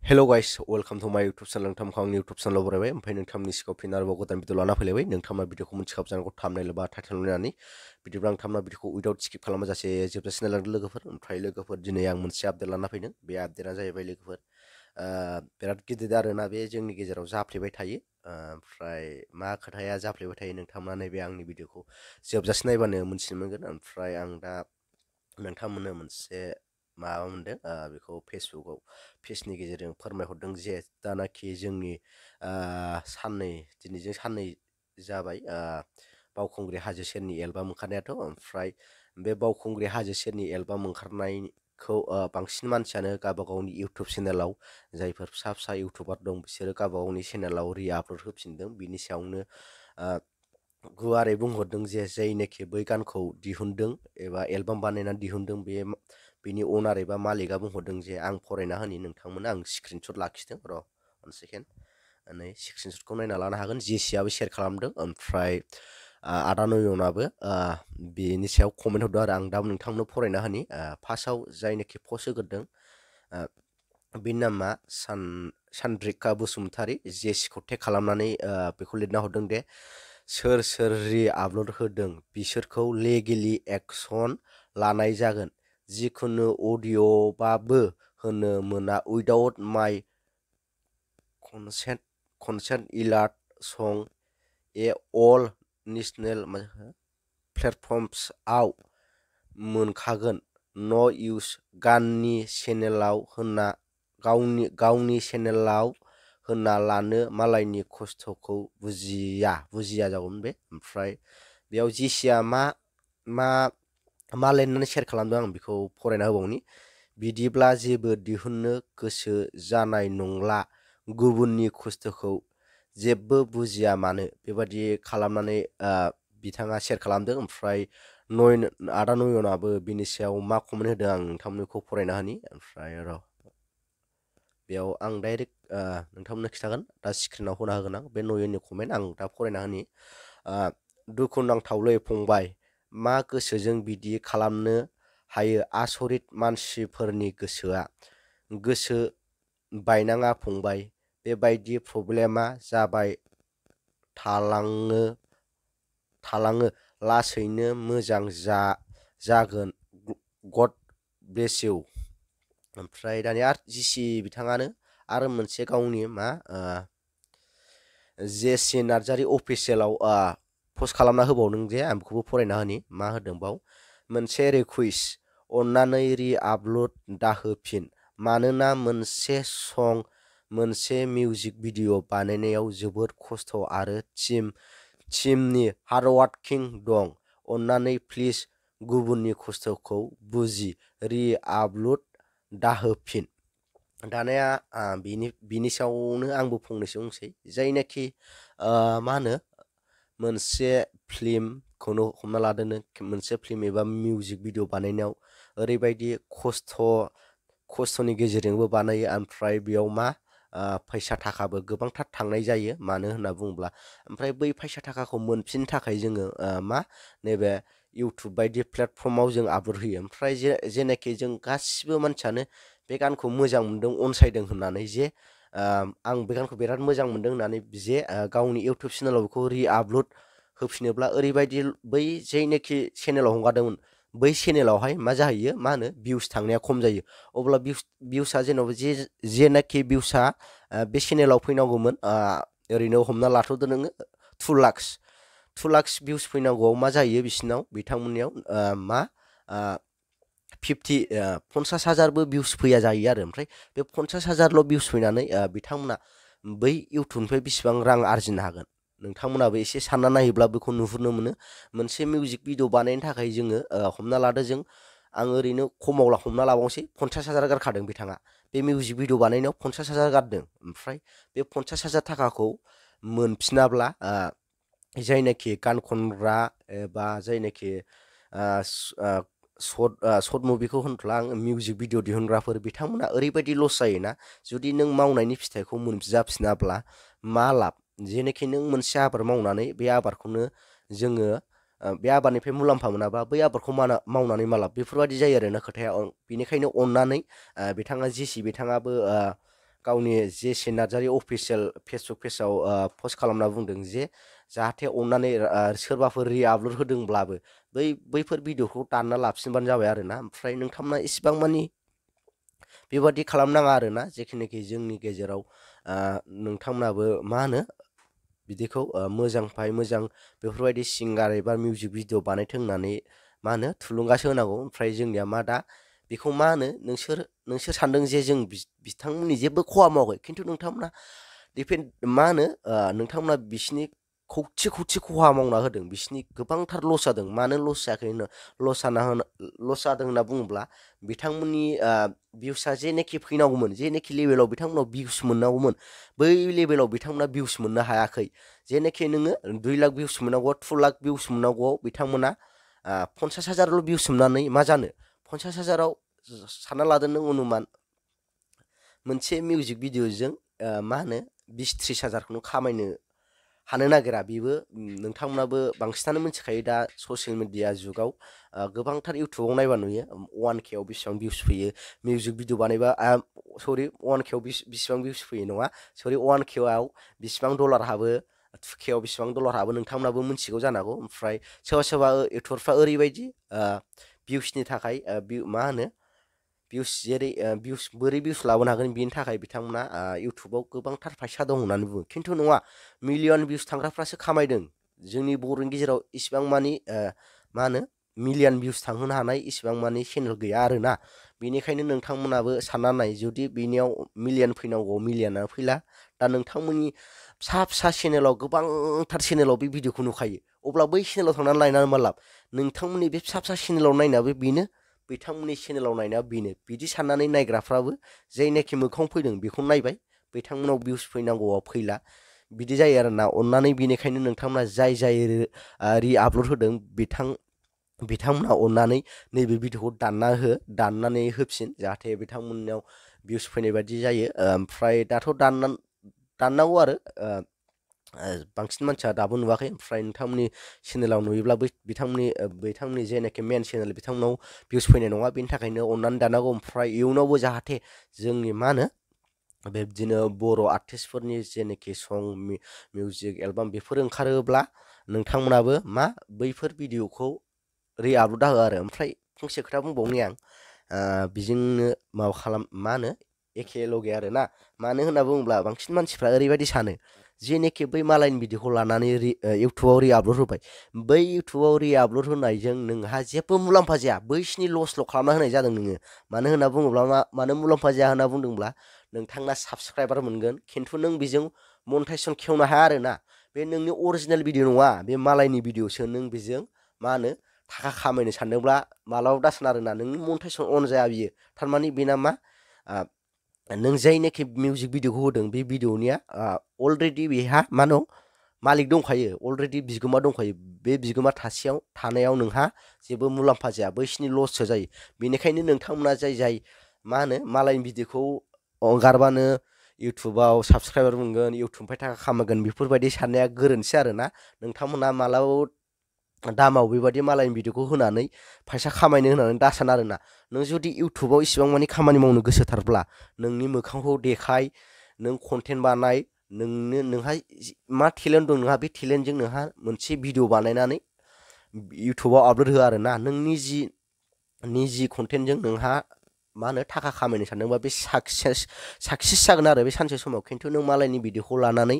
Hello guys, welcome to my YouTube channel. नोंथांखौ आंनि YouTube channel बरायबाय ओमफ्राय नोंथांनि सिगाङाव फिन आरोबाव गोदान भिडिअ लाना फैलायबाय नोंथाङा भिडिअखौ मोनथिखाब जानांगौ थाम्बनेल बा टाइटेल नायनानै बिदिब्ला आं थाम्बनेल भिडिअखौ उइदाउट स्किप खालामाजासे जोबजासिम नायलांदों लोगोफोर ओमफ्राय लोगोफोर दिनै आं मोनसे आपडेट लाना फैदों बे आपडेटआ जाहैबाय लोगोफोर बिराद गिदिर आरोना बे जोंनि गेजेराव जाफ्लेबाय थायो ओमफ्राय मा खोथाया जाफ्लेबाय थायो नोंथांमोना नैबे आंनि भिडिअखौ जोबजासिम नायबानो मोनथिनो मोनगोन ओमफ्राय आं दा नोंथांमोननो मोनसे माबा मोनदों बेखौ फेसबुकआव पेजनि गेजेरजों फोरमायहरदों जे दानाखि जोंनि दिनैजों साननै जाबाय बावखुंग्रि हाजो सेरनि एलबाम ओंखारनायाथ' ओमफ्राय बे बावखुंग्रि हाजो सेरनि एलबाम ओंखारनायखौ बांसिन मानसियानो गावबा गावनि इउटुब चेनेलाव जायफोर फिसा फिसा इउटुबार दं बिसोरो गावबा गावनि चेनेलाव रि-आपल'ड होफिनदों बिनि सायावनो गुवारै बुंहरदों जे जायनोखि बै गानखौ दिहुनदों एबा एलबाम बानायनानै दिहुनदों बेनि अनार एबा मालिकआ बुंहरदों जे आं फरायना होनि नोंथांमोना आं स्क्रिनशट लाखिदों र' 1 सेकेन्ड नै स्क्रिनशटखौ नायना लानो हागोन जेसिआबो शेयार खालामदों ओमफ्राय आदा नयनाबो बेनि सायाव कमेन्ट हरदों आरो आं दा नोंथांनो फरायना होनि फार्स्टआव जायनोखि पस्ट होग्रोदों बिनि नामा चन्द्रिका बसुमतारी जेसिखौ टेग खालामनानै बेखौ लिरना हरदों दे सोर सोर रि-आपल'ड होदों बिसोरखौ लिगेलि एक्सन लानाय जागोन जिखुनु अडिअ'बाबो होनो मोना उइदाउट माय कनसेन्ट इलार्ट सं ए अल नेशनेल प्लेटफर्मसआव मोनखागोन न' इउज गाननि चेनेलाव होना गावनि चेनेलाव होना लानो मालायनि खस्थ'खौ बुजिया जागौमोन बे ओमफ्राय बेयाव जेसिया मा लिरनानै शेयार खालामदों आं बेखौ फरायना होबावनि बिदिब्ला जेबो दिहुननो गोसो जानाय नंला गुबुननि खस्थ'खौ जेबो बुजिया मानो बेबादि खालामनानै बिथाङा शेयार खालामदों ओमफ्राय आदा नयनाबो बिनि सायाव मा कमेन्ट होदों आं नोंथांमोनखौ फरायना होनि ओमफ्राय र' बेयाव आं डाइरेक्ट नोंथांमोननो खिथागोन दा स्क्रिनाव होना होगोन आं बे नयननि कमेन्ट आं दा फरायना होनि दुखुनांथावलै फंबाय मा गोसोजों बिदि खालामनो हायो आसरित मानसिफोरनि गोसोआ गोसो बायनाङा फंबाय बेबायदि प्रब्लेमा जाबाय थालाङो लासैनो मोजां जागोन गड ब्लेस इउ ओमफ्राय दानिया जिसि बिथाङानो आरो मोनसे गावनि जेसि नार्जारी अफिसियेलाव पस्ट खालामना होबावदों जे आं बेखौबो फरायना होनि मा होदों बाव मोनसे रिकुवेस्ट अन्नानै रि-आपल'ड दाहोफिन मानोना मोनसे सं मोनसे मिउजिक भिडिअ बानायनायाव जोबोद खस्थ' आरो टीमनि हार्डवार्किं दं अन्नानै प्लिज गुबुननि खस्थ'खौ बुजि रि-आपल'ड दाहोफिन दानिया बिनि सायावनो आंबो फंनैसो बुंसै जायनाखि मा होनो मोनसे फिल्मखौनो हमना लादो नों मोनसे फिल्म एबा मिउजिक भिडिअ बानायनायाव ओरैबायदि खस्थ'नि गेजेरजोंबो बानायो ओमफ्राय बेयाव फैसा थाखाबो गोबांथार थांनाय जायो मानो होनना बुङोब्ला ओमफ्राय बै फैसा थाखाखौ मोनफिननो थाखाय जोङो नैबे इउटुब बायदि प्लेटफर्माव जों आपल'ड होयो ओमफ्राय जेनाखि जों गासिबो मानसियानो बे गानखौ मोजां मोनदों अनसायदों होननानै जे आं बे गानखौ बिराद मोजां मोनदों होननानै जे गावनि इउटुब चेनेलाव बेखौ रि-आपल'ड होफिनोब्ला ओरैबायदि बै जायनाखि चेनेलाव हगारदोंमोन बै चेनेलावहाय मा जाहैयो मा होनो भिउस थांनाया खम जायो अब्ला भिउसा जेन'बा जेनाखि भिउसा बे चेनेलाव फैनांगौमोन ओरैनो हमना लाथ'दो नोङो 2 लाख भिउस फैनांगौआव मा जाहैयो बिथांमोननियाव 50,000बो भिउस फैया जायो आरो ओमफ्राय बे 50,000ल' भिउस फैनानै बिथांमोना बै इउटुबनिफ्राय बेसेबां रां आरजिनो हागोन नोंथांमोनाबो एसे सानना नायोब्ला बेखौ नुहुरनो मोनो मोनसे मिउजिक भिडिअ बानायनो थाखाय जोङो हमना लादो आं ओरैनो खमाव हमना लाबावनोसै 50,000 गारखादों बिथाङा बे मिउजिक भिडिअ बानायनायाव 50,000 गारदों ओमफ्राय बे 50,000 थाखाखौ मोनफिनाब्ला जायनाखि गान खनग्रा एबा जायनाखि सर्ट मुभिखौ होनथ'ला आं मिउजिक भिडिअ दिहुनग्राफोर बिथांमोना ओरैबायदि लस जायोना जुदि नों मावनायनि फिथाइखौ मोनजाफिनाब्ला मा लाब जेनाखि नों मोनसे आबाद मावनानै बे आबादखौनो जोङो बे आबादनिफ्राय मुलाम्फा मोनाबा बै आबादखौ मावनानै मालाब बेफोरबायदि जायो आरोना खोथाया बेनिखायनो अननानै बिथाङा बिथाङाबो गावनि जेसि नार्जारि अफिसियेल फेसबुक पेजाव पस्ट खालामना बुंदों जे जाहाथे अननानै सोरबाफोर रि-आपल'ड होदोंब्लाबो बैफोर भिडिअखौ दानना लाफिनबानो जाबाय आरोना ओमफ्राय नोंथांमोना इसिबां मानि बेबादि खालामनाङा आरोना जेखिनिखि जोंनि गेजेराव नोंथांमोनाबो मा होनो बिदिखौ मोजांनिफ्राय मोजां बेफोरबायदि सिंगार एबा मिउजिक भिडिअ बानायथों होननानै मा होनो थुलुंगासो होनांगौ ओमफ्राय जोंनिया मा दा बेखौ मा होनो नोंसोर सानदों जे जों बिथांमोननि जेबो खहा मावाखै खिन्थु नोंथांमोना मा होनो नोंथांमोना बिसिनि खौथि खहा मावना होदों बिसिनि गोबांथार लस जादों मानो लस जायाखै होनो लस जादों होनना बुङोब्ला बिथांमोननि भिउसआ जेनोखि फैनांगौमोन जेनोखि लेभेलाव बिथांमोनाव भिउस मोननांगौमोन बै लेभेलाव बिथांमोना भिउस मोननो हायाखै जेनोखि नोङो 2 लाख भिउस मोननांगौ 2 लाख भिउस मोननांगौआव बिथांमोना 50,000ल' भिउस मोननानै मा जानो 50,000आव सानना लादो नों अनुमान मोनसे मिउजिक भिडिअजों मा होनो 20-30 हाजारखौनो खामायनो हानो नागिरा बेबो नोंथांमोनाबो बांसिनानो मिथिखायो दा ससियेल मिडिया जुगाव गोबांथार इउटुबाव नायबा नुयो 1K आव बेसेबां भिउस फैयो मिउजिक भिडिअ बानायबा 1K आव बेसेबां भिउस फैयो नङा 1K आव बेसेबां डलार हाबो 2K आव बेसेबां डलार हाबो नोंथांमोनाबो मिथिगौ जानांगौ ओमफ्राय सोरबा इउटुबारफ्रा ओरैबायदि भिउसनि थाखाय मा होनो बोरै भिउस लाबोनो हागोन बिनि थाखाय बिथांमोना इउटुबाव गोबांथार फैसा दं होननानै बुङो खिन्थु नङा मिलियन भिउस थांग्राफ्रासो खामायदों जोंनि बर'नि गेजेराव इसिबां मानि मा होनो मिलियन भिउस थांहोनो हानाय इसिबां मानि चेनेल गैया आरोना बेनिखायनो नोंथांमोनाबो सानना नाय जुदि बिनियाव मिलियन फैनांगौ मिलियनानो फैला दा नोंथांमोननि फिसा चेनेलाव गोबांथार चेनेलाव बे भिडिअखौ नुखायो अब्ला बै चेनेलाव थांनानै नायनानै मा लाब नोंथांमोननि बे फिसा चेनेलाव नायनायाबो बेनो बिथांमोननि चेनेलाव नायनाया बेनो बिदि साननानै नायग्राफ्राबो जायनाखि मोखाङाव फैदों बेखौ नायबाय बिथांमोनाव भिउस फैनांगौआव फैला बिदि जायो आरोना अननानै बेनिखायनो नोंथांमोना जाय रि-आपल'ड होदों बिथांमोना अननानै नैबे भिडिअखौ दाननानै होफिन जाहाथे बिथांमोननाव भिउस फैनाय बायदि जायो ओमफ्राय दाथ' दाननांगौ आरो बांसिन मानसिया दाबो नुवाखै ओमफ्राय नोंथांमोननि चेनेलाव नुयोब्ला बिथांमोननि जेनाखि मेन चेनेल बिथांमोनाव भिउस फैनाय नङा बेनि थाखायनो अननानै दानांगौ ओमफ्राय इयुनावबो जाहाथे जोंनि मा होनो बेबायदिनो बर' आर्टिस्टफोरनि जेनाखि सं मिउजिक एलबाम बेफोर ओंखारोब्ला नोंथांमोनाबो मा बैफोर भिडिअखौ रि-आपल'ड हो आरो ओमफ्राय फंसे खोथा बुंबावनि आं बिजोंनो मा होनो एखे लगे आरोना मानो होनना बुङोब्ला बांसिन मानसिफ्रा ओरैबायदि सानो जेनोखि बै मालायनि भिडिअखौ लानानै इउटुबाव रि-आपल'ड होबाय बै इउटुबाव रि-आपल'ड होनायजों नोंहा जेबो मुलाम्फा जाया बैसिनि लसल' खालामना होनाय जादों नोङो मानो होनना बुङोब्ला मानो मुलाम्फा जाया होनना बुंदोंब्ला नोंथांना साबसक्राइबार मोनगोन खिन्थु नों बेजों मनेटाइजेसन खेवनो हाया आरोना बे नोंनि अरिजिनेल भिडिअ नङा बे मालायनि भिडिअसो नों बेजों मा होनो थाखा खामायनो सानदोंब्ला मालाबाबो दासान आरोना नोंनि मनेटाइजेसन अन जाया बियो थारमाने बेना मा नों जायनाखि मिउजिक भिडिअखौ होदों बे भिडिअनिया अलरेडि बेहा मा दं मालिक दंखायो अलरेडि बिगोमा दंखायो बे बिगोमा थानायाव नोंहा जेबो मुलाम्फा जाया बैसिनि लससो जायो बेनिखायनो नोंथांमोना जाय मा होनो मालायनि भिडिअखौ हगारबानो इउटुबाव साबसक्राइबार मोनगोन इउटुबनिफ्राय थाखा खामायगोन बेफोरबायदि साननाया गोरोन्थि आरोना नोंथांमोना मालाबाबो दामाव बेबायदि मालायनि भिडिअखौ होनानै फैसा खामायनो होनानै दासान आरोना नों जुदि इउटुबाव इसिबां मानि खामानि मावनो गोसोथारब्ला नोंनि मोखांखौ देखाय नों कन्टेन्ट बानाय नोंहा मा टेलेन्ट दं नोंहा बे टेलेन्टजों नोंहा मोनसे भिडिअ बानायनानै इउटुबाव आपल'ड हो आरोना नों निजि कन्टेन्टजों नोंहा मा होनो थाखा खामायनो सानदोंबा बे साक्सेस जागोन आरो बे सानसे समाव खिन्थु नों मालायनि भिडिअखौ लानानै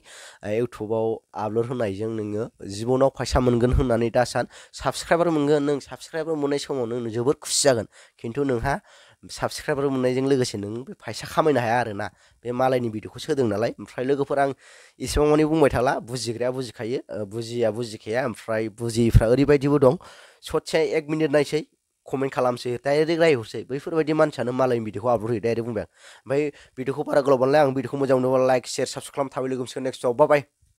इउटुबाव आपल'ड होनायजों नोङो जिबनाव फैसा मोनगोन होननानै दासान साबसक्राइबार मोनगोन नों साबसक्राइबार मोननाय समाव नों जोबोर खुसि जागोन खिन्थु नोंहा साबसक्राइबार मोननायजों लोगोसे नों बे फैसा खामायनो हाया आरोना बे मालायनि भिडिअखौ सोदों नालाय ओमफ्राय लोगोफोर आं इसेबां मानि बुंबाय थाला बुजिग्राया बुजिखायो बुजिया बुजिखाया ओमफ्राय बुजियिफ्रा ओरैबायदिबो दं ससे 1 मिनिट नायसै कमेन्ट खालामसै डाइरेक्ट रायहरसै बैफोरबायदि मानसियानो मालायनि भिडिअखौ आपल'ड होयो डाइरेक्ट बुंबाय आं ओमफ्राय भिडिअखौ बारा गोलाव बानायला आं भिडिअखौ मोजां मोनोबा लाइक शेयार साबसक्राइब खालाम थाबै लोगो मोनसिगोन नेक्स्टआव बाय